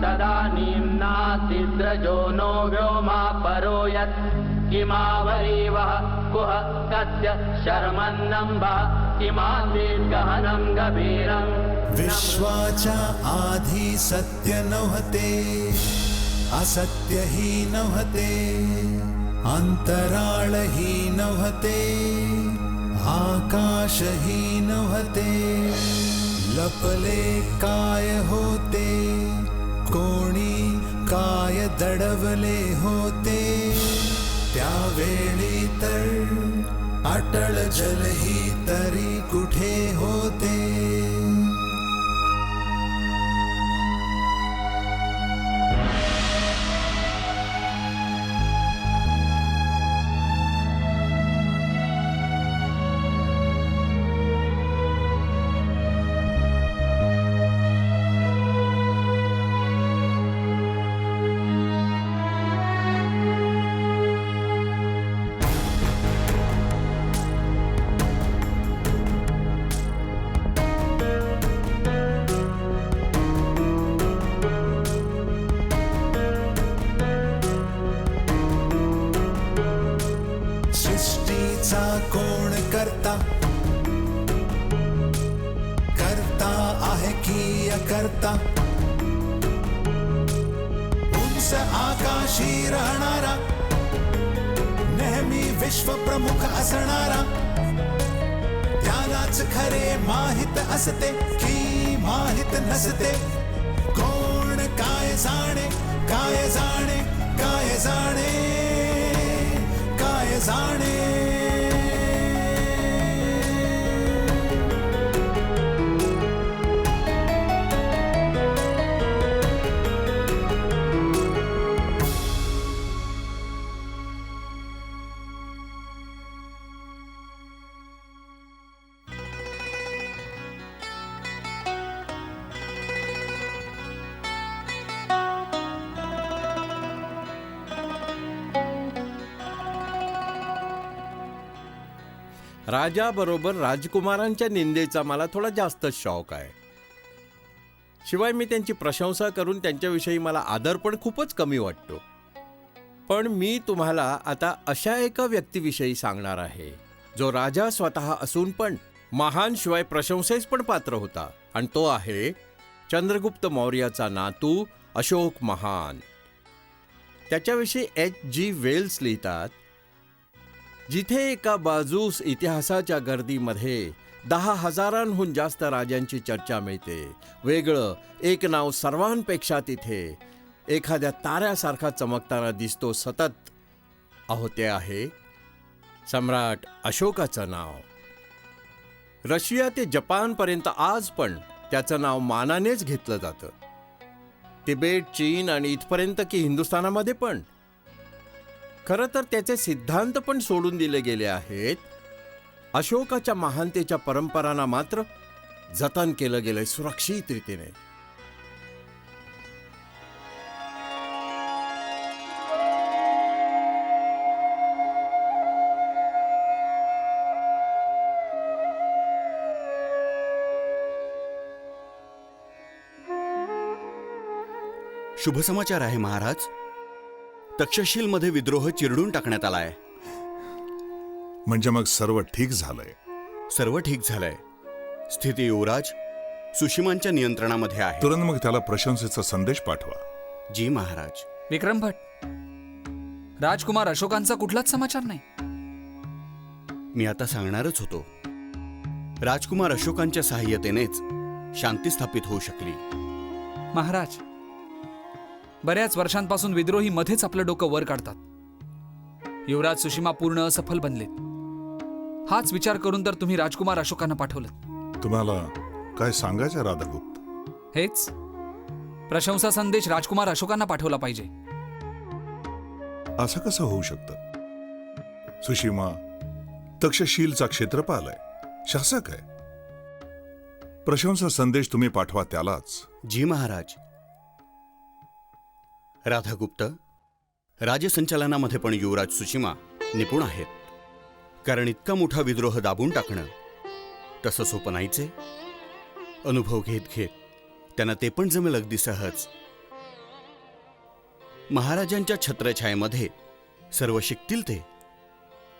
तदानीं नासिद्रजो नो व्योमा परो यत् किमावरीवः कुह तस्य शर्मन्नम्बः किमासीत् गहनं गभीरम् विश्वाच्या आधी सत्य नव्हते, असत्य ही नव्हते, अंतराळ ही नव्हते, आकाश ही नव्हते. लपले काय होते, कोणी काय दडवले होते. त्यावेळी तर अटळ जलही तरी कुठे होते. कोण करता, करता आहे की अकर्ता. उंच आकाशी राहणारा, नेहमी विश्व प्रमुख असणारा. त्यालाच खरे माहित असते की माहित नसते. कोण काय जाणे, काय जाणे, काय जाणे, काय जाणे. राजाबरोबर राजकुमारांच्या निंदेचा मला थोडा जास्तच शौक आहे. शिवाय मी त्यांची प्रशंसा करून त्यांच्याविषयी मला आदर पण खूपच कमी वाटतो. पण मी तुम्हाला आता अशा एका व्यक्तीविषयी सांगणार आहे जो राजा स्वतः असून पण महान, शिवाय प्रशंसेस पण पात्र होता. आणि तो आहे चंद्रगुप्त मौर्याचा नातू अशोक महान. त्याच्याविषयी H.G. वेल्स लिहितात, जिथे एका बाजूस इतिहासाच्या गर्दीमध्ये 10,000हून जास्त राजांची चर्चा मिळते, वेगळं एक नाव सर्वांपेक्षा तिथे एखाद्या ताऱ्यासारखा चमकताना दिसतो सतत. अहो, ते आहे सम्राट अशोकाचं नाव. रशिया ते जपानपर्यंत आज पण त्याचं नाव मानानेच घेतलं जातं. तिबेट, चीन आणि इथपर्यंत की हिंदुस्थानामध्ये पण. खरं तर त्याचे सिद्धांत पण सोडून दिले गेले आहेत. अशोकाच्या महानतेच्या परंपरांना मात्र जतन केलं गेलंय सुरक्षित रीतीने. शुभ समाचार आहे महाराज. तक्षशिलमध्ये विद्रोह चिरडून टाकण्यात आलाय. म्हणजे मग सर्व ठीक झालंय? सर्व ठीक झालंय. स्थिती युवराज सुशीमांच्या नियंत्रणामध्ये आहे. तुरंत मग त्याला प्रशंसेचा संदेश पाठवा. जी महाराज. विक्रम भट, राजकुमार अशोकांचा कुठलाच समाचार नाही. मी आता सांगणारच होतो. राजकुमार अशोकांच्या सहाय्यतेनेच शांती स्थापित होऊ शकली. महाराज, बऱ्याच वर्षांपासून विद्रोही मध्येच आपलं डोकं वर काढतात. युवराज सुशीमा पूर्ण असफल बनलेत. हाच विचार करून तर तुम्ही राजकुमार अशोकांना पाठवलं. तुम्हाला काय सांगायचं राधागुप्त? हेच प्रशंसा संदेश राजकुमार अशोकांना पाठवला पाहिजे. असं कसं होऊ शकतं? सुशीमा तक्षशिलचा क्षेत्रपाल आहे, शासक आहे. प्रशंसा संदेश तुम्ही पाठवा त्यालाच. जी महाराज. राधागुप्त, राजसंचालनामध्ये पण युवराज सुशीमा निपुण आहेत. कारण इतका मोठा विद्रोह दाबून टाकणं तसं सोपं नाहीचे. अनुभव घेत घेत त्यांना ते पण जमेल अगदी सहज. महाराजांच्या छत्रछायेमध्ये सर्व शिकतील ते.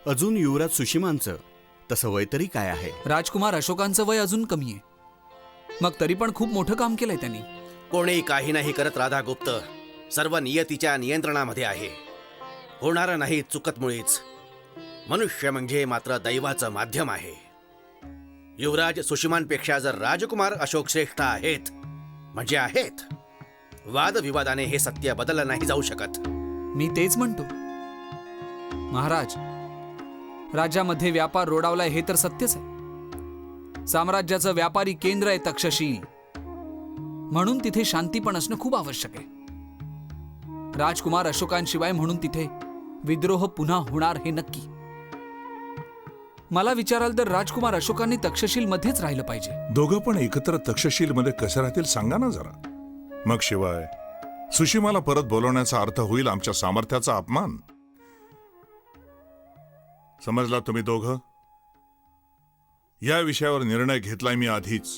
अजून युवराज सुशीमांचं तसं वय तरी काय आहे? राजकुमार अशोकांचं वय अजून कमी आहे, मग तरी पण खूप मोठं काम केलंय त्यांनी. कोणी काही नाही करत राधागुप्त. सर्व नियतीच्या नियंत्रणामध्ये आहे. होणारं नाही चुकत मुळीच. मनुष्य म्हणजे मात्र दैवाचं माध्यम आहे. युवराज सुशीमांपेक्षा जर राजकुमार अशोक श्रेष्ठ आहेत म्हणजे आहेत. वादविवादाने हे सत्य बदललं नाही जाऊ शकत. मी तेच म्हणतो महाराज, राज्यामध्ये व्यापार रोडावलाय हे तर सत्यच आहे. साम्राज्याचं व्यापारी केंद्र आहे तक्षशील, म्हणून तिथे शांती पण असणं खूप आवश्यक आहे. राजकुमार अशोकांशिवाय म्हणून तिथे विद्रोह पुन्हा होणार हे नक्की. मला विचाराल तर राजकुमार अशोकांनी तक्षशील मध्येच राहिलं पाहिजे. दोघं पण एकत्र तक्षशील मध्ये कसे राहतील सांगा ना जरा. मग शिवाय सुशीमाला परत बोलवण्याचा अर्थ होईल आमच्या सामर्थ्याचा अपमान. समजला तुम्ही दोघं? या विषयावर निर्णय घेतलाय मी आधीच.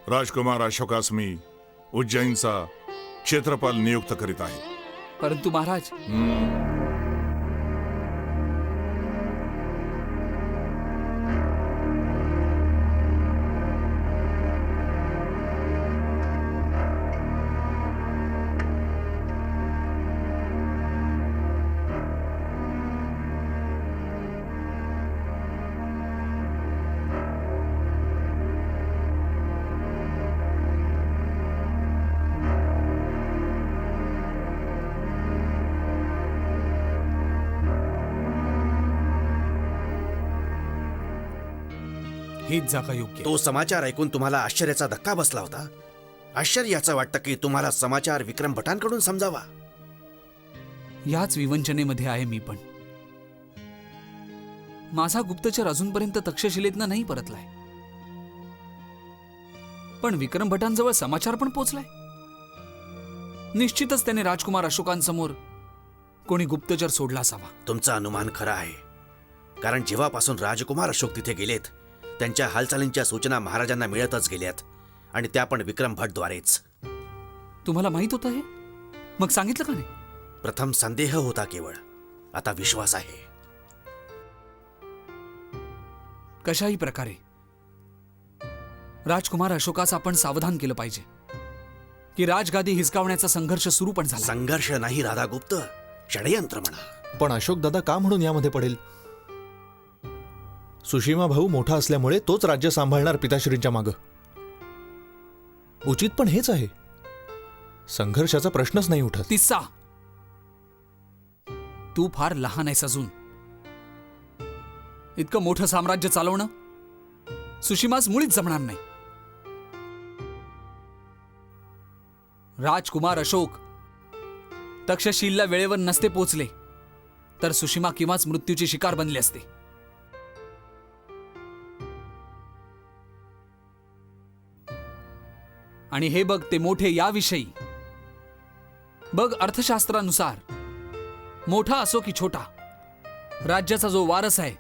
राजकुमार अशोकास मी उज्जैनचा क्षेत्रपाल नियुक्त करीत आहे. परंतु महाराज, हीच जागा योग्य आहे. तो समाचार ऐकून तुम्हाला आश्चर्याचा धक्का बसला होता. आश्चर्याचं वाटतं की तुम्हाला समाचार विक्रम भटांकडून समजावा. याच विवंचनेमध्ये आहे मी पण. माझा गुप्तचर अजूनपर्यंत तक्षशिलेतनं नाही परतलाय, पण विक्रम भटांजवळ समाचार पण पोचलाय. निश्चितच त्याने राजकुमार अशोकांसमोर कोणी गुप्तचर सोडला असावा. तुमचा अनुमान खरा आहे, कारण जेव्हापासून राजकुमार अशोक तिथे गेलेत त्यांच्या हालचालींच्या सूचना महाराजांना मिळतच गेल्यात, आणि त्या पण विक्रम भटद्वारेच. तुम्हाला माहित होतं हे? मग सांगितलं का नाही? प्रथम संदेह होता केवळ, आता विश्वास आहे. कशाही प्रकारे राजकुमार अशोकास आपण सावधान केलं पाहिजे की राजगादी हिसकावण्याचा संघर्ष सुरू पण झाला. संघर्ष नाही राधागुप्त, षडयंत्र म्हणा. पण अशोक दादा का म्हणून यामध्ये पडेल? सुशीमा भाऊ मोठा असल्यामुळे तोच राज्य सांभाळणार पिताश्रींच्या मागं. उचित पण हेच आहे. संघर्षाचा प्रश्नच नाही उठत. तिस्सा, तू फार लहान आहेस अजून. इतकं मोठं साम्राज्य चालवणं सुशीमास मुळीच जमणार नाही. राजकुमार अशोक तक्षशिलला वेळेवर नसते पोचले तर सुशीमा किंवाच मृत्यूची शिकार बनली असते. आणि हे बघ ते मोठे याविषयी. बघ, अर्थशास्त्रानुसार मोठा असो की छोटा, राज्याचा जो वारस आहे,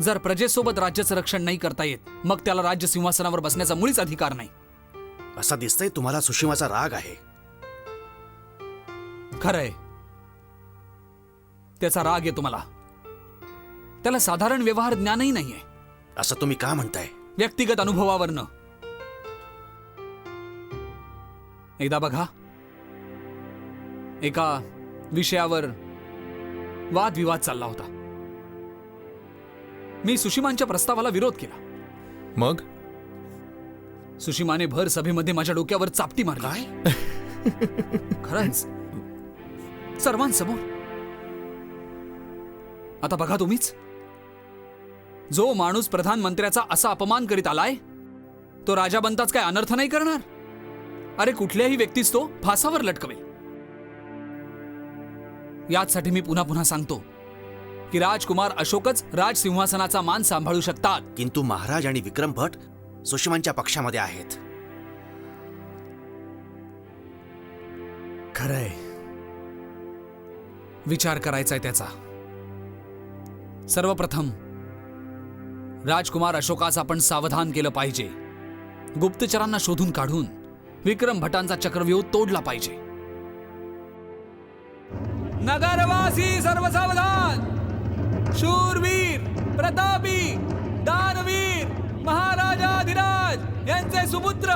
जर प्रजेसोबत राज्याचं रक्षण नाही करता येत मग त्याला राज्य सिंहासनावर बसण्याचा मुळीच अधिकार नाही. असं दिसतंय तुम्हाला सुशीमाचा राग आहे. खरंय, त्याचा राग येतो मला. त्याला साधारण व्यवहार ज्ञानही नाहीये. असं तुम्ही का म्हणताय? व्यक्तिगत अनुभवावरनं. एकदा बघा, एका विषयावर वादविवाद चालला होता. मी सुशीमांच्या प्रस्तावाला विरोध केला. मग सुशीमाने भर सभेमध्ये माझ्या डोक्यावर चापटी मारली. काय? खरंच, सर्वांसमोर. आता बघा तुम्हीच, जो माणूस प्रधानमंत्र्याचा असा अपमान करीत आलाय तो राजा बनताच काय अनर्थ नाही करणार? अरे, कुठल्याही व्यक्तीच तो फासावर लटकवेल. याचसाठी मी पुन्हा पुन्हा सांगतो की राजकुमार अशोकच राजसिंहासनाचा मान सांभाळू शकतात. किंतु महाराज आणि विक्रम भट सुशीमांच्या पक्षामध्ये आहेत. खरंय, विचार करायचाय त्याचा. सर्वप्रथम राजकुमार अशोकास आपण सावधान केलं पाहिजे. गुप्तचरांना शोधून काढून विक्रम भटांचा चक्रव्यूह तोडला पाहिजे. नगरवासी सर्व सावधान. शूरवीर, प्रतापी, दानवीर महाराजाधिराज यांचे सुपुत्र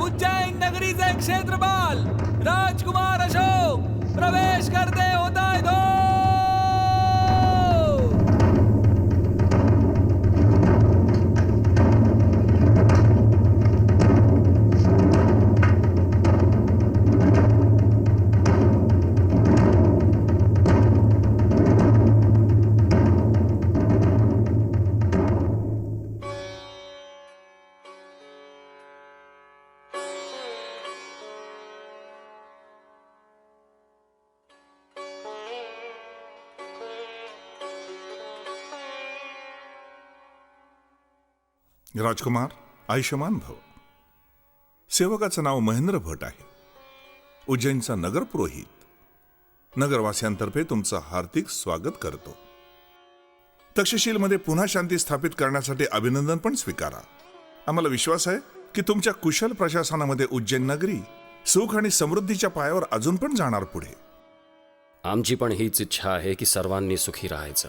उज्जैन नगरीचे क्षेत्रपाल राजकुमार अशोक प्रवेश करते होताय दो. राजकुमार आयुष्यमान भव. सेवकाचं नाव महेंद्र भट आहे. उज्जैनचा नगर पुरोहित. नगरवासियांतर्फे तुमचं हार्दिक स्वागत करतो. तक्षशिलमध्ये पुन्हा शांती स्थापित करण्यासाठी अभिनंदन पण स्वीकारा. आम्हाला विश्वास आहे की तुमच्या कुशल प्रशासनामध्ये उज्जैन नगरी सुख आणि समृद्धीच्या पायावर अजून पण जाणार पुढे. आमची पण हीच इच्छा आहे की सर्वांनी सुखी राहायचं.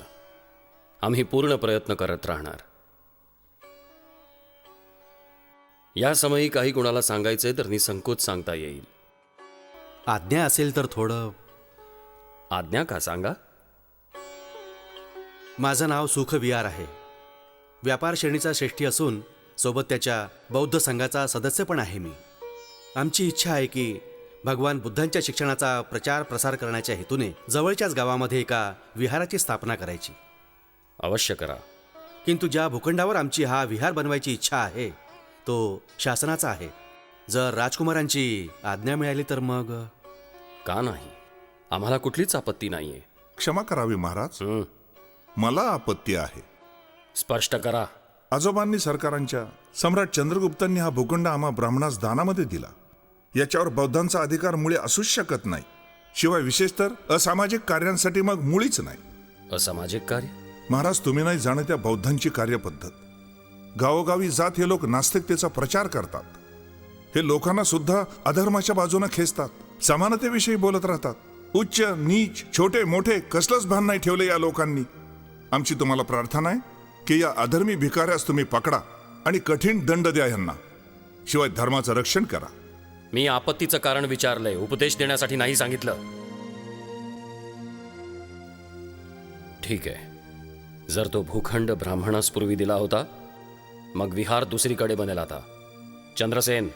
आम्ही पूर्ण प्रयत्न करत राहणार. या समयी काही कोणाला सांगायचंय तर निसंकोच सांगता येईल. आज्ञा असेल तर थोडं. आज्ञा का सांगा. माझं नाव सुखविहार आहे. व्यापार श्रेणीचा श्रेष्ठी असून सोबत त्याच्या बौद्ध संघाचा सदस्य पण आहे मी. आमची इच्छा आहे की भगवान बुद्धांच्या शिक्षणाचा प्रचार प्रसार करण्याच्या हेतूने जवळच्याच गावामध्ये एका विहाराची स्थापना करायची. अवश्य करा. किंतु ज्या भूखंडावर आमची हा विहार बनवायची इच्छा आहे तो शासनाचा आहे. जर राजकुमारांची आज्ञा मिळाली तर मग. का नाही, आम्हाला कुठलीच आपत्ती नाहीये. क्षमा करावी महाराज, मला आपत्ती आहे. स्पष्ट करा. आजोबांनी सरकारांच्या सम्राट चंद्रगुप्तांनी हा भूखंड आम्हा ब्राह्मणास दानामध्ये दिला. याच्यावर बौद्धांचा अधिकार मुळे असूच शकत नाही. शिवाय विशेषतर असामाजिक कार्यांसाठी मग मुळीच नाही. असामाजिक कार्य. महाराज, तुम्ही नाही जाणत त्या बौद्धांची कार्यपद्धत. गावोगावी जात हे लोक नास्तिकतेचा प्रचार करतात. हे लोकांना सुद्धा अधर्माच्या बाजूने खेचतात. समानतेविषयी बोलत राहतात. उच्च नीच छोटे मोठे कसलंच भान नाही ठेवले या लोकांनी. आमची तुम्हाला प्रार्थना आहे की या अधर्मी भिकाऱ्यास तुम्ही पकडा आणि कठीण दंड द्या यांना. शिवाय धर्माचं रक्षण करा. मी आपत्तीचं कारण विचारलंय, उपदेश देण्यासाठी नाही सांगितलं. ठीक आहे. जर तो भूखंड ब्राह्मणास पूर्वी दिला होता मग विहार दुसरीकडे बनेल. आता चंद्रसेन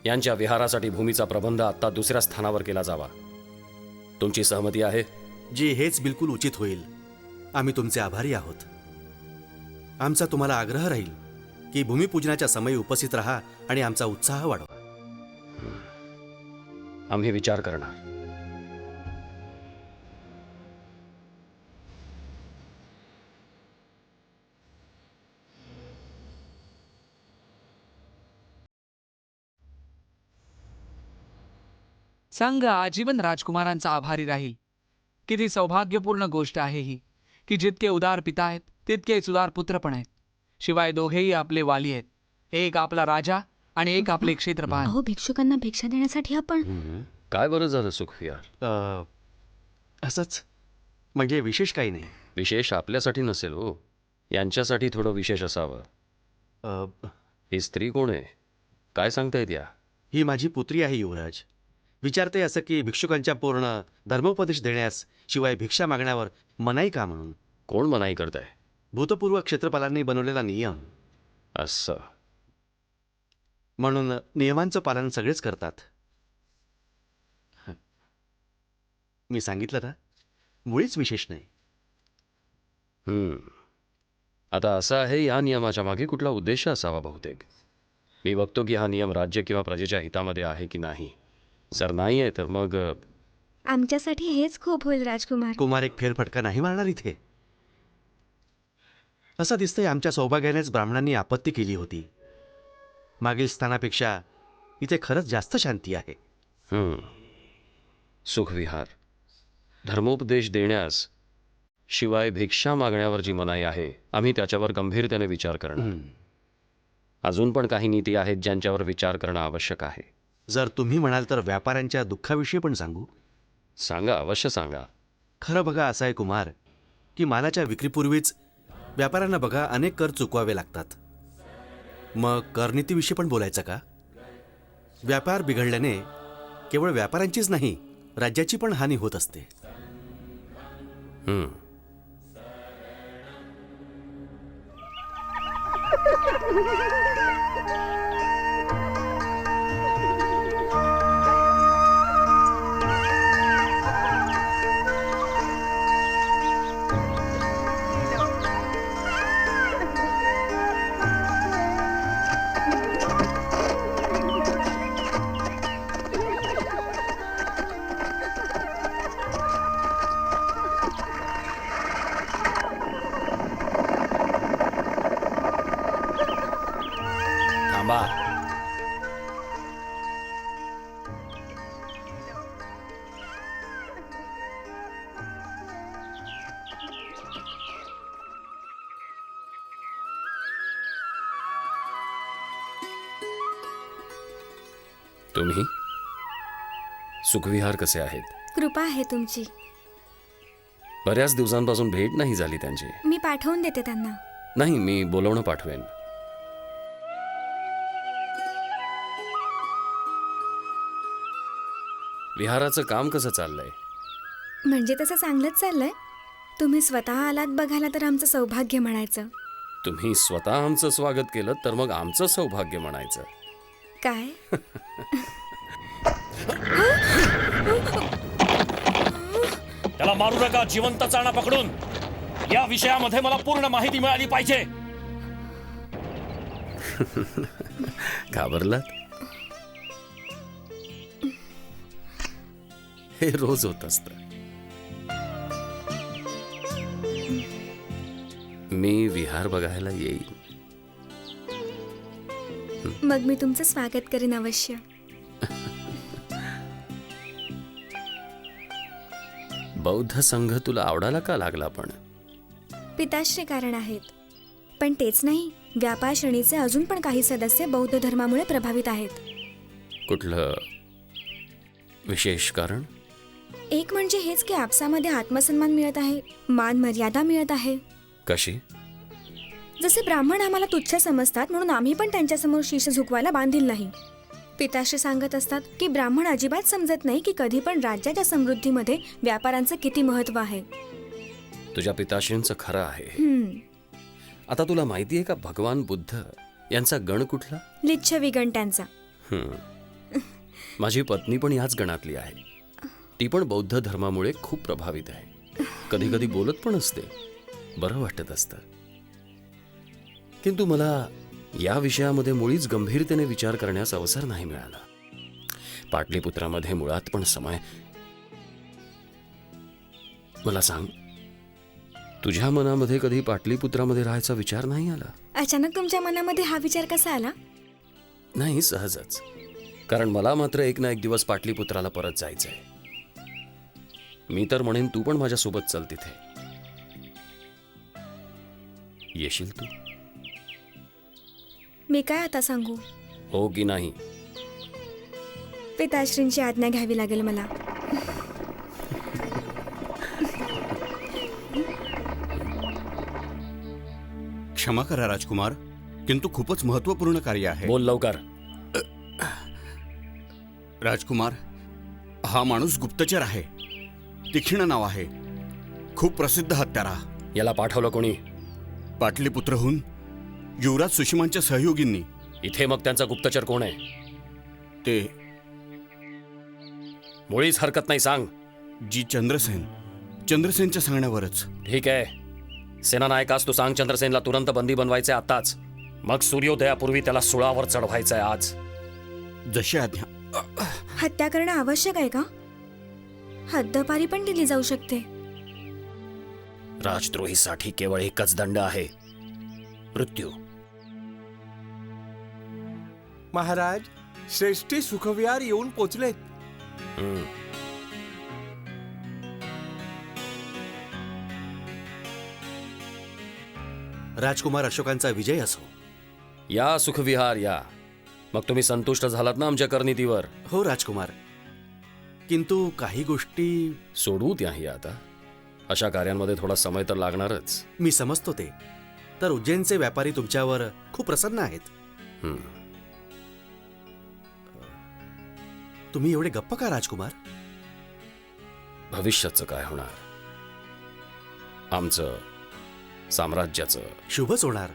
यांच्या विहारासाठी भूमीचा प्रबंध आता दुसऱ्या स्थानावर केला जावा. तुमची सहमती आहे? जी, हेच बिलकुल उचित होईल. आम्ही तुमचे आभारी आहोत. आमचा तुम्हाला आग्रह राहील की भूमिपूजनाच्या समयी उपस्थित राहा आणि आमचा उत्साह वाढवा. आम्ही विचार करणार. संघ आजीवन राजकुमारांचा आभारी राहील. किती सौभाग्यपूर्ण गोष्ट आहे ही की जितके उदार पिता आहेत तितकेच उदार पुत्र पण आहेत. शिवाय दोघेही आपले वाली आहेत. एक आपला राजा आणि एक आपले क्षेत्रपाल. अहो, भिक्षुकांना भिक्षा देण्यासाठी आपण. काय बरं झालं सुखविहार? असंच, म्हणजे विशेष काही नाही. विशेष आपल्यासाठी नसेल हो, यांच्यासाठी थोडं विशेष असावं. ही स्त्री कोण आहे? काय सांगतायत या? ही माझी पुत्री आहे युवराज. विचारते असं की भिक्षुकांच्या पूर्ण धर्मोपदेश देण्यास शिवाय भिक्षा मागण्यावर मनाई का म्हणून. कोण मनाई करताय? भूतपूर्व क्षेत्रपालांनी बनवलेला नियम. असं. म्हणून नियमांचं पालन सगळेच करतात. मी सांगितलं ना, मुळीच विशेष नाही. आता असं आहे, या नियमाच्या मागे कुठला उद्देश असावा बहुतेक. मी बघतो की हा नियम राज्य किंवा प्रजेच्या हितामध्ये आहे की नाही. जर नाही आहे तर मग आमच्यासाठी हेच खूप होईल राजकुमार. कुमार एक फेरफटका नाही मारणार इथे. असं दिसतंय आमच्या सौभाग्यानेच ब्राह्मणांनी आपत्ती केली होती. मागील स्थानापेक्षा इथे खरंच जास्त शांती आहे. सुखविहार, धर्मोपदेश देण्यास शिवाय भिक्षा मागण्यावर जी मनाई आहे आम्ही त्याच्यावर गंभीरतेने विचार करणार. अजून पण काही नीती आहेत ज्यांच्यावर विचार करणं आवश्यक आहे. जर तुम्ही म्हणाल तर व्यापाऱ्यांच्या दुःखाविषयी पण सांगू. सांगा, अवश्य सांगा. खरं बघा असं आहे कुमार की मालाच्या विक्रीपूर्वीच व्यापाऱ्यांना बघा अनेक कर चुकवावे लागतात. मग करनीतीविषयी पण बोलायचं का? व्यापार बिघडल्याने केवळ व्यापाऱ्यांचीच नाही राज्याची पण हानी होत असते. थांबा. तुम्ही सुखविहार कसे आहेत? कृपा आहे तुमची. बऱ्याच दिवसांपासून भेट नाही झाली त्यांची. मी पाठवून देते त्यांना. नाही, मी बोलवणं पाठवेन. विहाराचं काम कसं चाललंय? म्हणजे तसं चांगलंच चाललंय. तुम्ही स्वतः आलात बघायला तर आमचं सौभाग्य म्हणायचं. तुम्ही स्वतः आमचं स्वागत केलं तर मग आमचं सौभाग्य म्हणायचं. काय? त्याला मारू नका, जिवंत चाणा पकडून. या विषयामध्ये मला पूर्ण माहिती मिळाली पाहिजे. घाबरलात? हे रोज होत असत. मी विहार बघायला येईल. मग मी तुमचं स्वागत करीन अवश्य. बौद्ध संघ तुला आवडायला का लागला? पण पिताश्री कारण आहेत. पण तेच नाही, व्यापार श्रेणीचे अजून पण काही सदस्य बौद्ध धर्मामुळे प्रभावित आहेत. कुठलं विशेष कारण? एक म्हणजे हेच की आपसामध्ये आत्मसन्मान मिळत आहे, मान मर्यादा मिळत आहे. कशी? जसे ब्राह्मण आम्हाला तुच्छ समजतात म्हणून आम्ही पण त्यांच्यासमोर शीश झुकवायला बांधील नाही. पिताश्री सांगत असतात की ब्राह्मण अजिबात समजत नाही की कधी पण राज्याच्या समृद्धीमध्ये व्यापारांचं किती महत्व आहे. तुझ्या पिताश्रींचं खरं आहे. आता तुला माहिती आहे का भगवान बुद्ध यांचा गण कुठला? लिच्छवी गण त्यांचा. माझी पत्नी पण याच गणातली आहे. ती पण बौद्ध धर्मामुळे खूप प्रभावित आहे. कधी कधी बोलत पण असते. बरं वाटत असतं. किंतु मला या विषयामध्ये मुळीच गंभीरतेने विचार करण्यास अवसर नाही मिळाला. पाटलीपुत्रामध्ये मुळात पण समय. मला सांग, तुझ्या मनामध्ये कधी पाटलीपुत्रामध्ये राहायचा विचार नाही आला? अचानक तुमच्या मनामध्ये हा विचार कसा आला? नाही, सहजच. कारण मला मात्र एक ना एक दिवस पाटलीपुत्राला परत जायचंय. मी तर म्हणेन तू पण माझ्यासोबत चल तिथे. येशील तू? मी काय आता सांगू? हो की नाही? पिताश्रींची आज्ञा घ्यावी लागेल मला. क्षमा करा राजकुमार, किंतु खूपच महत्वपूर्ण कार्य आहे. बोल लवकर. राजकुमार, हा माणूस गुप्तचर आहे. तीक्ष्ण नाव आहे. खूप प्रसिद्ध हत्यारा. याला पाठवलं कोणी? पाटलीपुत्रहून युवराज सुषमांच्या सहयोगींनी. इथे मग त्यांचा गुप्तचर कोण आहे? ते मुळीच हरकत नाही, सांग. जी चंद्रसेन. चंद्रसेनच्या सांगण्यावरच. ठीक आहे, सेनानायकास तू सांग चंद्रसेनला तुरंत बंदी बनवायचे आताच. मग सूर्योदयापूर्वी त्याला सुळावर चढवायचंय आज. जशी आज्ञा. हत्या करणं आवश्यक आहे का? हद्दपारी पण दिली जाऊ शकते. राजद्रोहीसाठी केवळ एकच दंड आहे, मृत्यू. महाराज, श्रेष्ठी सुखविहार येऊन पोचलेत. राजकुमार अशोकांचा विजय असो. या सुखविहार या. मग तुम्ही संतुष्ट झालात ना आमच्या करनीतीवर? हो राजकुमार, किंतु काही गोष्टी. सोडू त्याही आता. अशा कार्यांमध्ये थोडा समय तर लागणारच. मी समजतो ते. तर उज्जैनचे व्यापारी तुमच्यावर खूप प्रसन्न आहेत. तुम्ही एवढे गप्प का राजकुमार? भविष्याचं काय होणार, आमचं साम्राज्याचं? शुभच होणार.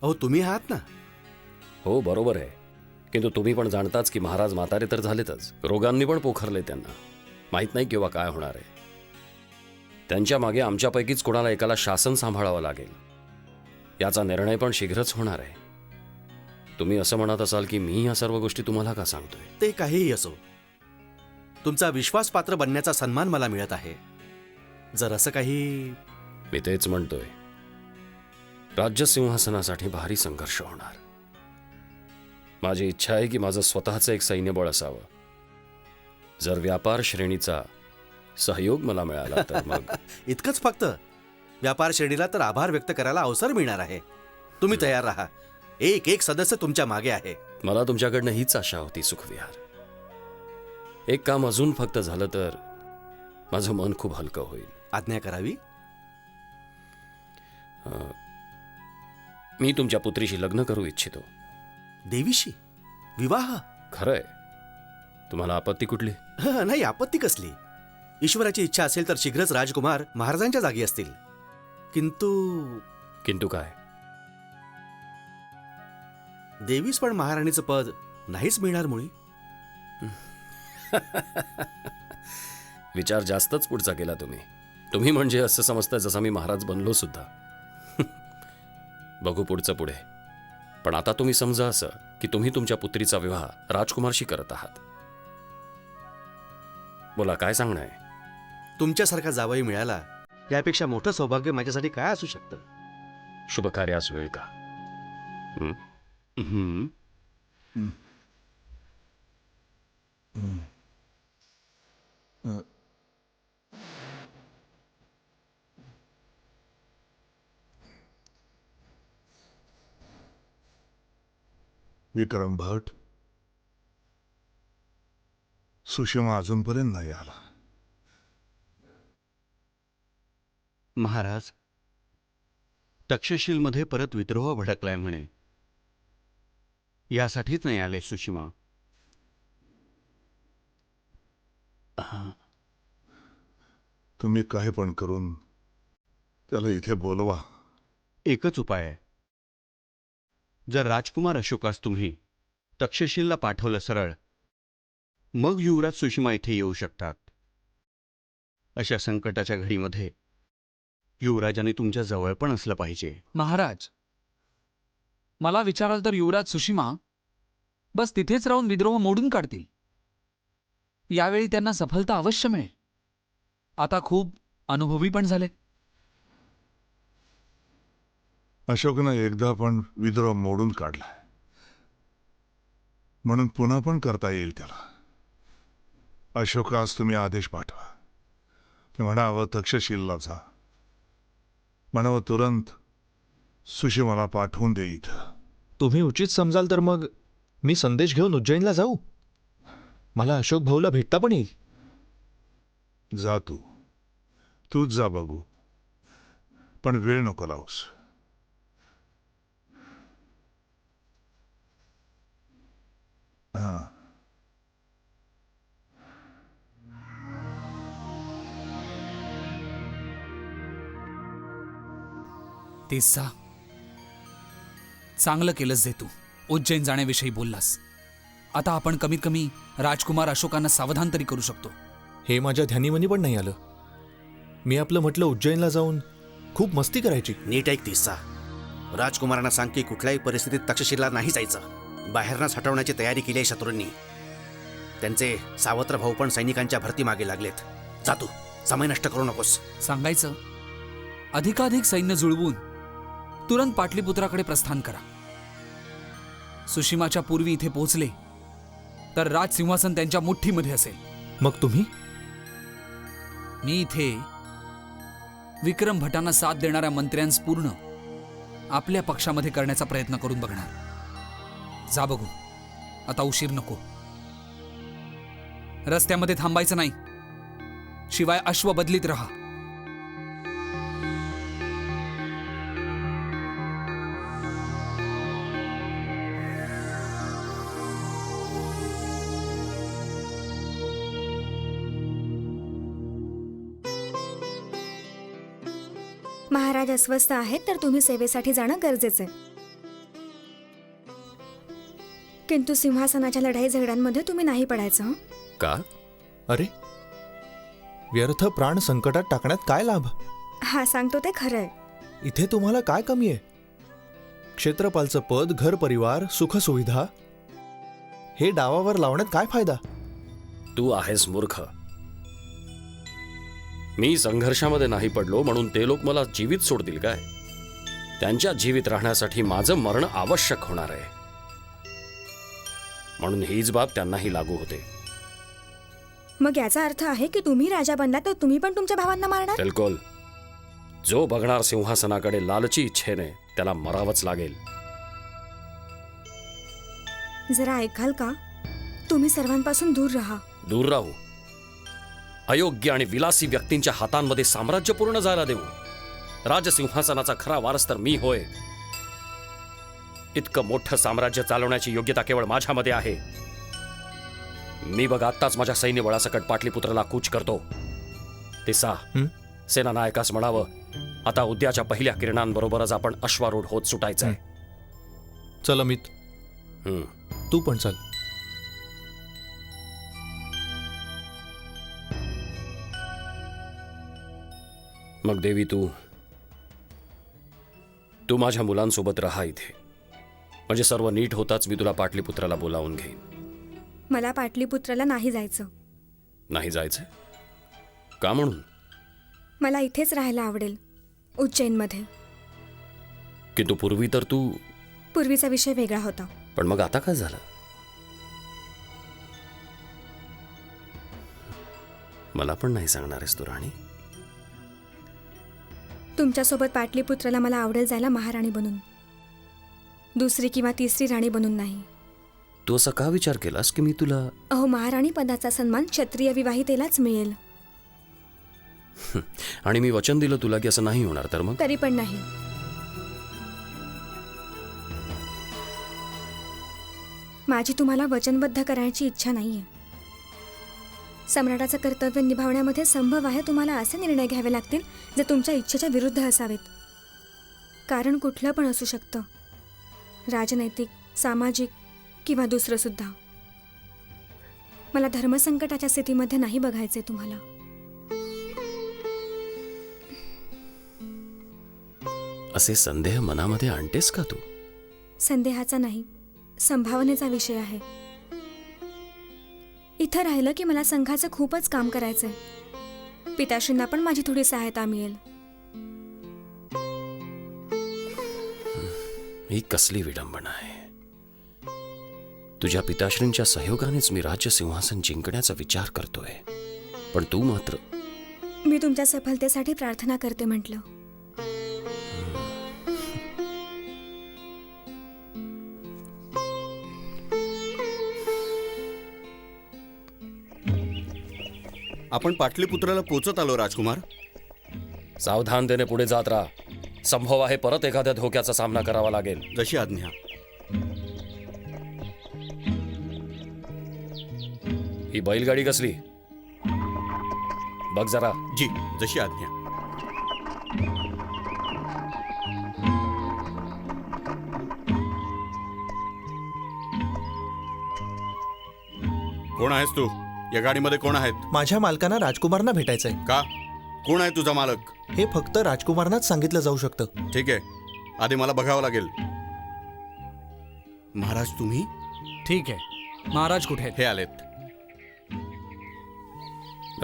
अहो तुम्ही आहात ना. हो बरोबर आहे, किंतु तुम्ही पण जाणताच की महाराज म्हातारे तर झालेतच, रोगांनी पण पोखरले त्यांना. माहीत नाही केव्हा काय होणार आहे. त्यांच्या मागे आमच्यापैकीच कोणाला एकाला शासन सांभाळावं लागेल. याचा निर्णय पण शीघ्रच होणार आहे. तुम्ही असं म्हणत असाल की मी या सर्व गोष्टी तुम्हाला का सांगतोय? ते काहीही असो, तुमचा विश्वासपात्र बनण्याचा सन्मान मला मिळत आहे. जर असं काही... मी तेच म्हणतोय, राज्यसिंहासनासाठी भारी संघर्ष होणार. माझी इच्छा आहे की माझं स्वतःचं एक सैन्यबळ असावं. जर व्यापार श्रेणीचा सहयोग मला मिळाला तर मग इतकंच फक्त? व्यापार श्रेणीला तर आभार व्यक्त करायला अवसर मिळणार आहे. तुम्ही तयार राहा. एक एक सदस्य तुमच्या मागे आहे. मला तुमच्याकडनं हीच आशा होती सुखविहार. एक काम अजून फक्त झालं तर माझं मन खूप हलकं होईल. आज्ञा करावी. मी तुमच्या पुत्रीशी लग्न करू इच्छितो. देवीशी विवाह? खरंय. तुम्हाला आपत्ती कुठली? नाही, आपत्ती कसली. ईश्वराची इच्छा असेल तर शीघ्रच राजकुमार महाराजांच्या जागी असतील. किंतु काय? देवीस पण महाराणीचं पद नाहीच मिळणार मुळी. विचार जास्तच पुढचा केला तुम्ही. तुम्ही म्हणजे असं समजता जसा मी महाराज बनलो सुद्धा. बघू पुढचं पुढे. पण आता तुम्ही समजा असं की तुम्ही तुमच्या पुत्रीचा विवाह राजकुमारशी करत आहात. बोला, काय सांगणं आहे? तुमच्यासारखा जावई मिळाला यापेक्षा मोठं सौभाग्य माझ्यासाठी काय असू शकतं? शुभ कार्यास वेळ का? विक्रम भट, सुषमा अजूनपर्यंत नाही आला. महाराज, तक्षशिलमध्ये परत विद्रोह भडकलाय म्हणे. यासाठीच नाही आले सुषमा. तुम्ही काही पण करून त्याला इथे बोलवा. एकच उपाय आहे. जर राजकुमार अशोकास तुम्ही तक्षशिलला पाठवलं सरळ, मग युवराज सुषमा इथे येऊ शकतात. अशा संकटाच्या घडीमध्ये युवराजाने तुमच्या जवळ पण असलं पाहिजे. महाराज, मला विचाराल तर युवराज सुषमा बस तिथेच राहून विद्रोह मोडून काढतील. यावेळी त्यांना सफलता अवश्य मिळेल. आता खूप अनुभवी पण झाले. अशोकनं एकदा पण विद्रोह मोडून काढलाय, म्हणून पुन्हा पण करता येईल त्याला. अशोकास तुम्ही आदेश पाठवा. म्हणावं तक्षशिलला जा. म्हणावं तुरंत सुषमाला पाठवून दे इथं. तुम्ही उचित समजाल तर मग मी संदेश घेऊन उज्जैनला जाऊ. मला अशोक भाऊला भेटता पण येईल. जा तूच जा बघू, पण वेळ नको लावूस. तेसा चांगलं केलंस जे तू उज्जैन जाण्याविषयी बोललास. आता आपण कमीत कमी राजकुमार अशोकांना सावधान तरी करू शकतो. हे माझ्या ध्यानीमनी पण नाही आलं. मी आपलं म्हटलं उज्जैनला जाऊन खूप मस्ती करायची. नीट ऐक तिस्सा. राजकुमारांना सांग की कुठल्याही परिस्थितीत तक्षशिलला नाही जायचं. बाहेरनच हटवण्याची तयारी केली आहे शत्रूंनी. त्यांचे सावत्र भाऊ पण सैनिकांच्या भरती मागे लागलेत. जा तू, समय नष्ट करू नकोस. सांगायचं, अधिकाधिक सैन्य जुळवून तुरंत पाटलीपुत्राकडे प्रस्थान करा. सुषिमाच्या पूर्वी इथे पोहोचले तर राजसिंहासन त्यांच्या मुठ्ठीमध्ये असेल. मग तुम्ही? मी इथे विक्रम भटांना साथ देणाऱ्या मंत्र्यांस पूर्ण आपल्या पक्षामध्ये करण्याचा प्रयत्न करून बघणार. जा बघू, आता उशीर नको. रस्त्यामध्ये थांबायचं नाही, शिवाय अश्व बदलीत राहा. महाराज अस्वस्थ आहेत तर तुम्ही सेवेसाठी जाणं गरजेचं आहे. किंतु सिंहासनाच्या लढाई झगड्यांमध्ये तुम्ही नाही पडायचं हं? का? अरे व्यर्थ प्राण संकटात टाकण्यात काय लाभ? हा सांगतो ते खरं आहे. इथे तुम्हाला काय कमी आहे? क्षेत्रपालचं पद, घर परिवार, सुखसुविधा हे डावावर लावण्यात काय फायदा? तू आहेस मूर्ख. मी संघर्षामध्ये नाही पडलो म्हणून ते लोक मला जीवित सोडतील काय? त्यांच्या जीवित राहण्यासाठी माझं मरण आवश्यक होणार आहे, म्हणून हीच बाब त्यांनाही लागू होते. मग याचा अर्थ आहे की तुम्ही राजा बनला तर तुम्ही पण तुमच्या भावांना मारणार? बिलकुल. जो बघणार सिंहासनाकडे लालची इच्छेने त्याला मरावंच लागेल. जरा ऐकाल का? तुम्ही सर्वांपासून दूर राहा. दूर राहू? अयोग्य आणि विलासी व्यक्तींच्या हातांमध्ये साम्राज्य पूर्ण जायला देऊ? राजसिंहासनाचा खरा वारस तर मी होय. इतकं मोठं साम्राज्य चालवण्याची योग्यता केवळ माझ्यामध्ये आहे. मी बघ आत्ताच माझ्या सैन्यबळासकट पाटलीपुत्राला कूच करतो. ते सेनानायकास म्हणावं, आता उद्याच्या पहिल्या किरणांबरोबरच आपण अश्वारूढ होत सुटायचंय. चल अमित, तू पण चल. मग देवी, तू माझ्या मुलांसोबत राहा इथे. म्हणजे सर्व नीट होताच मी तुला पाटलीपुत्राला बोलावून घेईन. मला पाटलीपुत्राला नाही जायचं. नाही जायचं? का म्हणून? मला इथेच राहायला आवडेल, उज्जैनमध्ये. की तू पूर्वी तर तू... पूर्वीचा विषय वेगळा होता. पण मग आता काय झालं? मला पण नाही सांगणार आहेस तू राणी? तुमच्यासोबत पाटलीपुत्राला मला आवडेल जायला महाराणी बनून, दुसरी किंवा तिसरी राणी बनून नाही. तू असा का विचार केलास की मी तुला... अहो, महाराणी पदाचा सन्मान क्षत्रिय विवाहितेलाच मिळेल. आणि मी वचन दिलं तुला की असं नाही होणार, तर मग? तरी पण नाही. माझी तुम्हाला वचनबद्ध करायची इच्छा नाहीये. सम्राटाचं कर्तव्य निभावण्यामध्ये संभव आहे तुम्हाला असे निर्णय घ्यावे लागतील जे तुमच्या इच्छेच्या विरुद्ध असावेत. कारण कुठलं पण असू शकतं, राजनैतिक, सामाजिक किंवा दुसरं सुद्धा. मला धर्मसंकटाच्या स्थितीमध्ये नाही बघायचे तुम्हाला. असे संदेह मनामध्ये आणतेस का तू? संदेहाचा नाही, संभावनेचा विषय आहे. इथं राहिलं की मला संघाचं खूपच काम करायचंय. पिताश्रींना पण माझी थोडी सहायता मिळेल. ही कसली विडंबना आहे. तुझ्या पिताश्रींच्या सहयोगानेच मी राज्य सिंहासन जिंकण्याचा विचार करतोय, पण तू मात्र... मी तुमच्या सफलतेसाठी प्रार्थना करते म्हटलं. आपण पाटलीपुत्राला पोचत आलो राजकुमार. सावधानतेने पुढे जात राहा. संभव आहे परत एखाद्या धोक्याचा सामना करावा लागेल. जशी आज्ञा. ही बैलगाडी कसली? बघ जरा. जी, जशी आज्ञा. कोण आहेस तू? या गाडीमध्ये कोण आहेत? माझ्या मालकांना राजकुमारांना भेटायचंय. का? कोण आहे तुझा मालक? हे फक्त राजकुमारांनाच सांगितलं जाऊ शकतं. ठीक आहे, आधी मला बघावं लागेल. महाराज तुम्ही? ठीक आहे. महाराज कुठे आहेत? हे आलेत.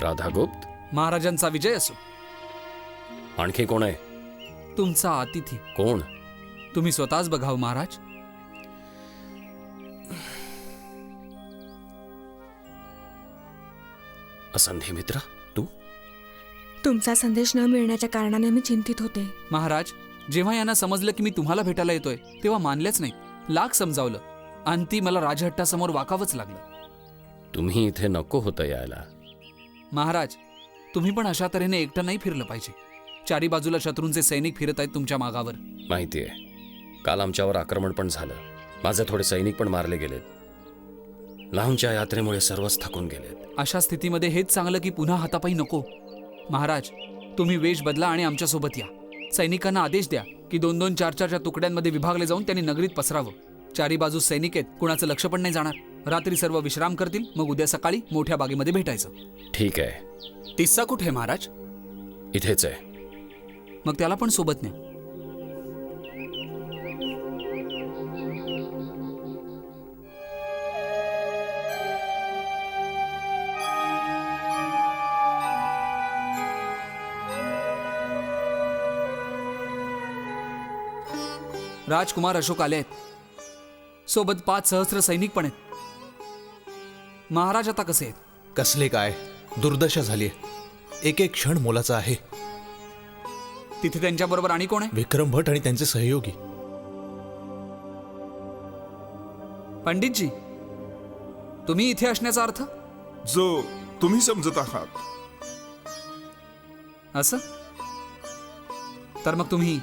राधागुप्त, महाराजांचा विजय असो. आणखी कोण आहे? तुमचा अतिथी. कोण? तुम्ही स्वतःच बघाव महाराज. असंधी मित्रा, तू? तुमचा संदेश न मिळण्याच्या कारणाने मी चिंतित होते. महाराज, जेव्हा यांना समजलं की मी तुम्हाला भेटायला येतोय तेव्हा मानलेच नाही. लाख समजावलं, अंती मला राजहट्टासमोर वाकावंच लागलं. तुम्ही इथे नको होतं यायला. महाराज, तुम्ही पण अशा तऱ्हेने एकटं नाही फिरलं पाहिजे. चारी बाजूला शत्रूंचे सैनिक फिरत आहेत तुमच्या मागावर. माहितीये, काल आमच्यावर आक्रमण पण झालं. माझे थोडे सैनिक पण मारले गेलेत. लांबच्या यात्रेमुळे सर्वच थकून गेलेत. अशा स्थितीमध्ये हेच चांगलं की पुन्हा हातापायी नको. महाराज, तुम्ही वेश बदला आणि आमच्यासोबत या. सैनिकांना आदेश द्या की 2-2, 4-4 तुकड्यांमध्ये विभागले जाऊन त्यांनी नगरीत पसरावं. चारी बाजू सैनिक आहेत, कुणाचं लक्ष पण नाही जाणार. रात्री सर्व विश्राम करतील, मग उद्या सकाळी मोठ्या बागेमध्ये भेटायचं. ठीक आहे. तिस्सा कुठे आहे महाराज? इथेच आहे. मग त्याला पण सोबत न्या. राजकुमार अशोक आले आहेत. सोबत 5 सहस्र सैनिक पण आहेत. महाराज आता कसे आहेत? कसले काय, दुर्दशा झाली. एक एक क्षण मोलाचा आहे. तिथे त्यांच्याबरोबर आणि कोण आहे? विक्रम भट आणि त्यांचे सहयोगी. पंडितजी, तुम्ही इथे असण्याचा अर्थ? जो तुम्ही समजत आहात. असं? तर मग तुम्ही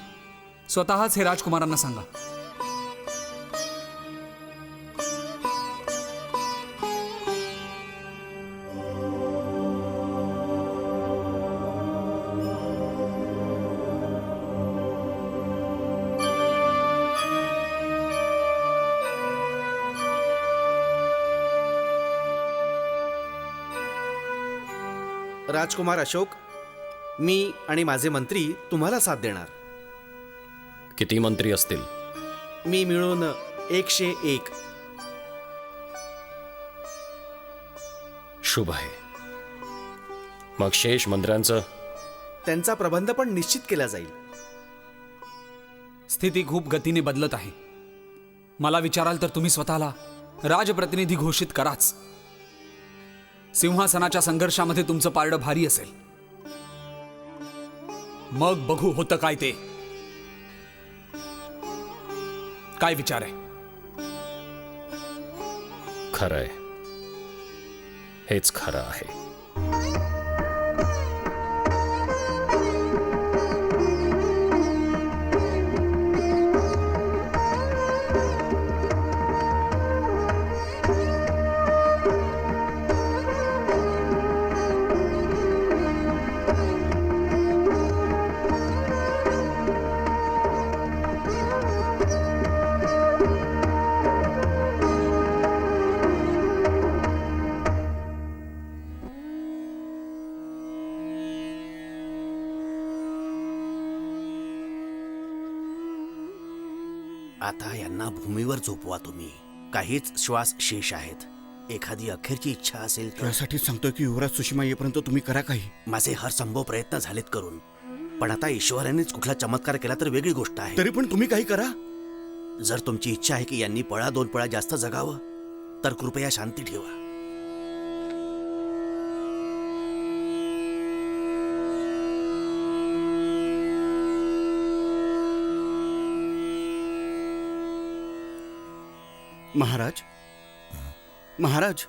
स्वतःच हे राजकुमारांना सांगा. राजकुमार अशोक, मी आणि माझे मंत्री तुम्हाला साथ देणार. किती मंत्री असतील? मी मिळून 101. शुभ आहे. मग शेष मंत्र्यांचं? त्यांचा प्रबंध पण निश्चित केला जाईल. स्थिती खूप गतीने बदलत आहे. मला विचाराल तर तुम्ही स्वतःला राजप्रतिनिधी घोषित कराच. सिंहासनाच्या संघर्षामध्ये तुमचं पारडं भारी असेल. मग बघू होतं काय ते. काय विचार आहे? खरंय, हेच खरं आहे. आता यांना भूमीवर झोपवा तुम्ही. काहीच श्वास शेष आहेत. एखादी अखेरची इच्छा असेल तर. त्यासाठीच सांगतोय की युवराज सुषमा येईपर्यंत तुम्ही करा काही. माझे हरसंभव प्रयत्न झालेत करून, पण आता ईश्वरानेच कुठला चमत्कार केला तर वेगळी गोष्ट आहे. तरी पण तुम्ही काही करा. जर तुमची इच्छा आहे की यांनी 1-2 पळा जास्त जगावं, तर कृपया शांती ठेवा. महाराज, महाराज,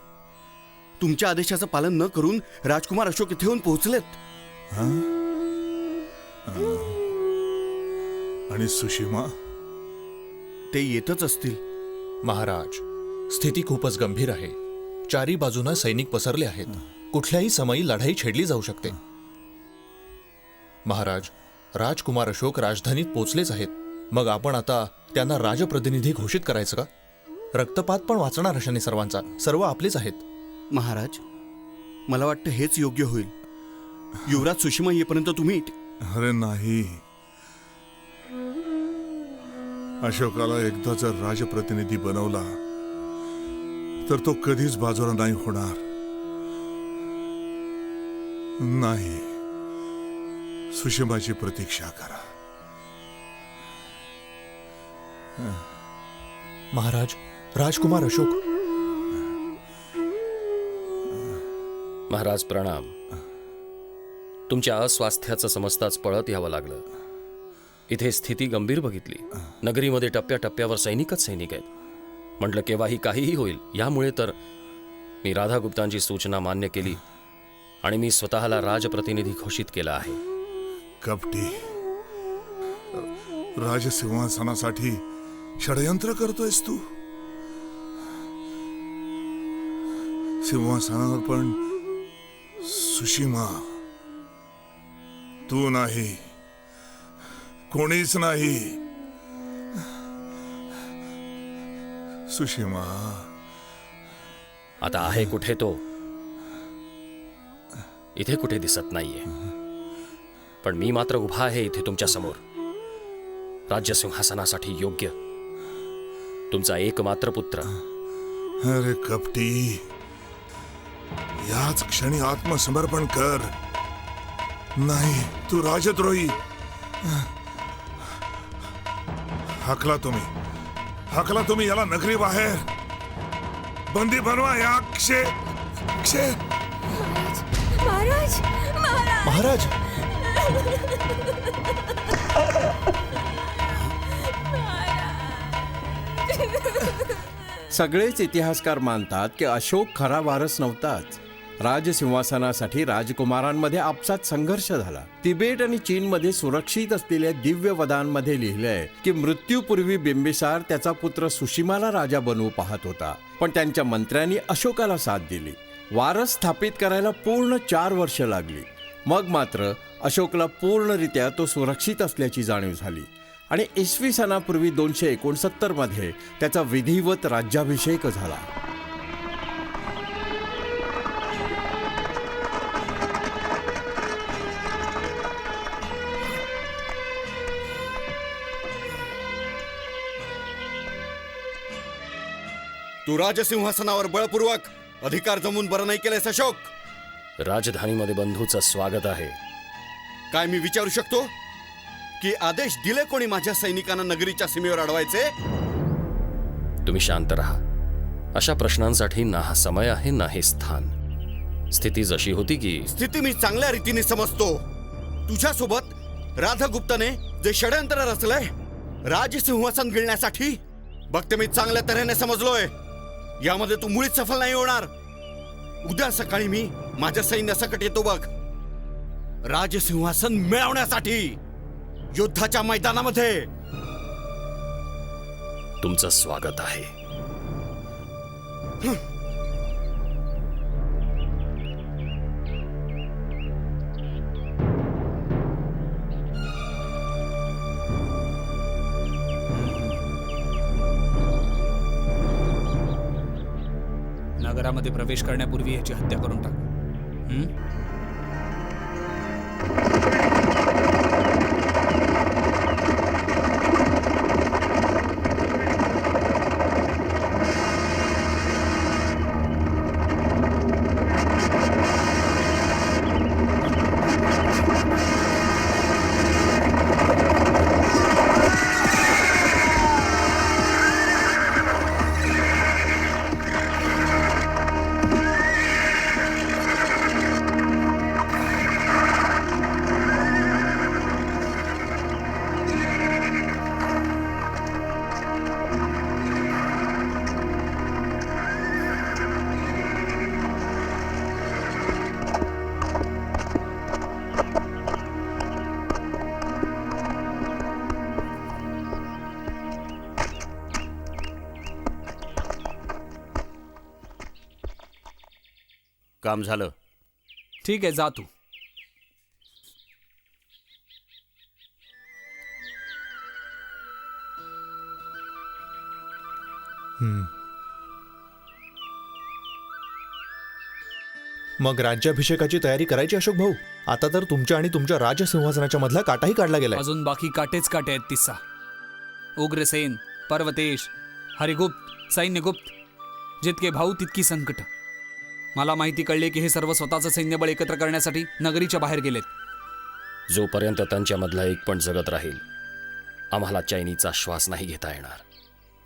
तुमच्या आदेशाचं पालन न करून राजकुमार अशोक इथे येऊन पोहोचलेत. आणि सुषमा? ते येतच असतील. महाराज, स्थिती खूपच गंभीर आहे. चारी बाजूना सैनिक पसरले आहेत. कुठल्याही समयी लढाई छेडली जाऊ शकते. महाराज, राजकुमार अशोक राजधानीत पोचलेच आहेत. मग आपण आता त्यांना राजप्रतिनिधी घोषित करायचं का? रक्तपात पण वाचणार अशाने सर्वांचा. सर्व आपलेच आहेत. महाराज, मला वाटतं हेच योग्य होईल. युवराज सुषमा येईपर्यंत तुम्ही. अरे नाही, अशोकाला एकदा जर राजप्रतिनिधी बनवला तर तो कधीच बाजूला नाही होणार. नाही, सुषमाची प्रतीक्षा करा. महाराज, राजकुमार अशोक. महाराज प्रणाम. तुमच्या अस्वास्थ्याचं समजताच पळत यावं लागलं. इथे स्थिती गंभीर बघितली. नगरीमध्ये टप्प्याटप्प्यावर सैनिकच सैनिक आहेत. म्हटलं केव्हाही काहीही होईल. यामुळे तर मी राधागुप्तांची सूचना मान्य केली आणि मी स्वतःला राजप्रतिनिधी घोषित केला आहे. कपटी, राजसिंहासनासाठी षडयंत्र करतोयस तू. सिंहासनावर पण सुषमा, तू नाही कोणीच नाही. सुषमा, आता आहे कुठे तो? इथे कुठे दिसत नाहीये, पण मी मात्र उभा आहे इथे तुमच्या समोर, राज्यसिंहासनासाठी योग्य, तुमचा एकमात्र पुत्र. अरे कपटी, याच क्षणी आत्मसमर्पण कर. नाही, तू राजद्रोही. हाकला तुम्ही याला नगरी बाहेर. बंदी बनवा या क्षे. महाराज, महाराज, सगळेच इतिहासकार मानतात की अशोक खरा वारस नव्हताच. राजसिंहासनासाठी राजकुमारांमध्ये आपसात संघर्ष झाला. तिबेट आणि चीनमध्ये सुरक्षित असलेल्या दिव्य वदांमध्ये लिहिलंय की मृत्यूपूर्वी बिंबिसार त्याचा पुत्र सुशीमाला राजा बनवू पाहत होता, पण त्यांच्या मंत्र्यांनी अशोकाला साथ दिली. वारस स्थापित करायला पूर्ण 4 वर्ष लागली. मग मात्र अशोकला पूर्णरित्या तो सुरक्षित असल्याची जाणीव झाली आणि इसवी सनापूर्वी 269 मध्ये त्याचा विधिवत राज्याभिषेक झाला. तू राजसिंहासनावर बळपूर्वक अधिकार जमवून बरं नाही केलंयस अशोक. राजधानीमध्ये बंधूचं स्वागत आहे. काय मी विचारू शकतो की आदेश दिले कोणी माझ्या सैनिकांना नगरीच्या सीमेवर अडवायचे? तुम्ही शांत राहा. अशा प्रश्नांसाठी ना हा समय आहे ना हे स्थान. स्थिती जशी होती की स्थिती मी चांगल्या रीतीने समजतो. तुझ्यासोबत राधागुप्ताने जे षड्यंत्र रचलंय राजसिंहासन गिळण्यासाठी, बघ ते मी चांगल्या तऱ्हेने समजलोय. यामध्ये तू मुळीच सफल नाही होणार. उद्या सकाळी मी माझ्या सैन्यासकट येतो बघ, राजसिंहासन मिळवण्यासाठी युद्धाच्या मैदानामध्ये. तुमचं स्वागत आहे. नगरामध्ये प्रवेश करण्यापूर्वी याची हत्या करून टाक. काम झालं. ठीक आहे, जा तू. मग राज्याभिषेकाची तयारी करायची अशोक भाऊ. आता तर तुमच्या आणि तुमच्या राजसिंहासनाच्या मधला काटाही काढला गेलाय. अजून बाकी काटेच काटे आहेत. तिस्सा, उग्रसेन, पर्वतेश, हरिगुप्त, सैन्यगुप्त, जितके भाऊ तितकी संकट. मला माहिती कळले की हे सर्व स्वतःचं सैन्यबळ एकत्र करण्यासाठी नगरीच्या बाहेर गेलेत. जोपर्यंत त्यांच्यामधला एक पण जगत राहील, आम्हाला चैनीचा श्वास नाही घेता येणार.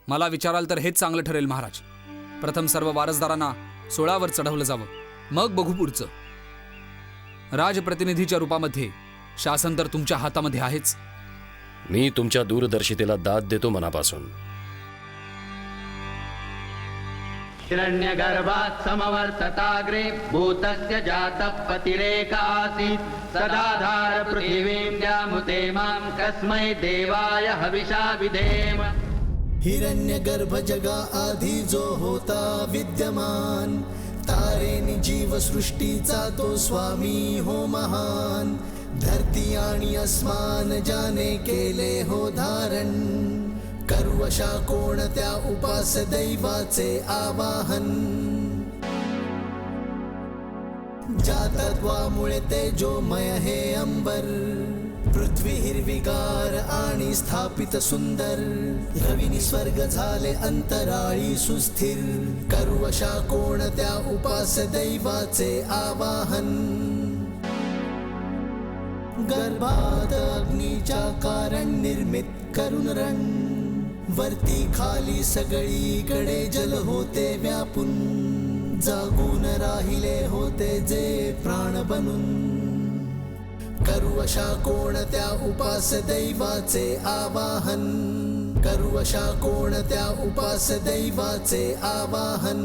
मला विचाराल तर हेच चांगलं ठरेल महाराज. प्रथम सर्व वारसदारांना 16वर चढवलं जावं, मग बघू पुढचं. राजप्रतिनिधीच्या रूपामध्ये शासन तर तुमच्या हातामध्ये आहेच. मी तुमच्या दूरदर्शितेला दाद देतो मनापासून. हिरण्यगर्भात् समवर्तताग्रे भूतस्य जातः पतिरेक आसीत् सदाधार पृथिवीं द्यामुते मां कस्मै देवाय हविषा विधेम. हिरण्यगर्भ जगा आधी जो होता विद्यमान, तारेनी जीव सृष्टीचा तो स्वामी हो महान. धरती आणि अस्मान ज्याने केले हो धारण, कर्वशा कोणत्या उपास दैवाचे आवाहन, ज्या तत्वामुळे तेजोमय हे अंबर, पृथ्वी हिरवीगार आणि स्थापित सुंदर, रविनी स्वर्ग झाले अंतराळी सुस्थिर, कर्वशा कोणत्या उपास दैवाचे आवाहन, गर्भात अग्नीच्या कारण निर्मित करून रण, वरती खाली सगळीकडे जल होते व्यापून, जागून राहिले होते जे प्राण बनून, कर्वशा कोणत्या उपास दैवाचे आवाहन, कर्वशा कोणत्या उपास दैवाचे आवाहन.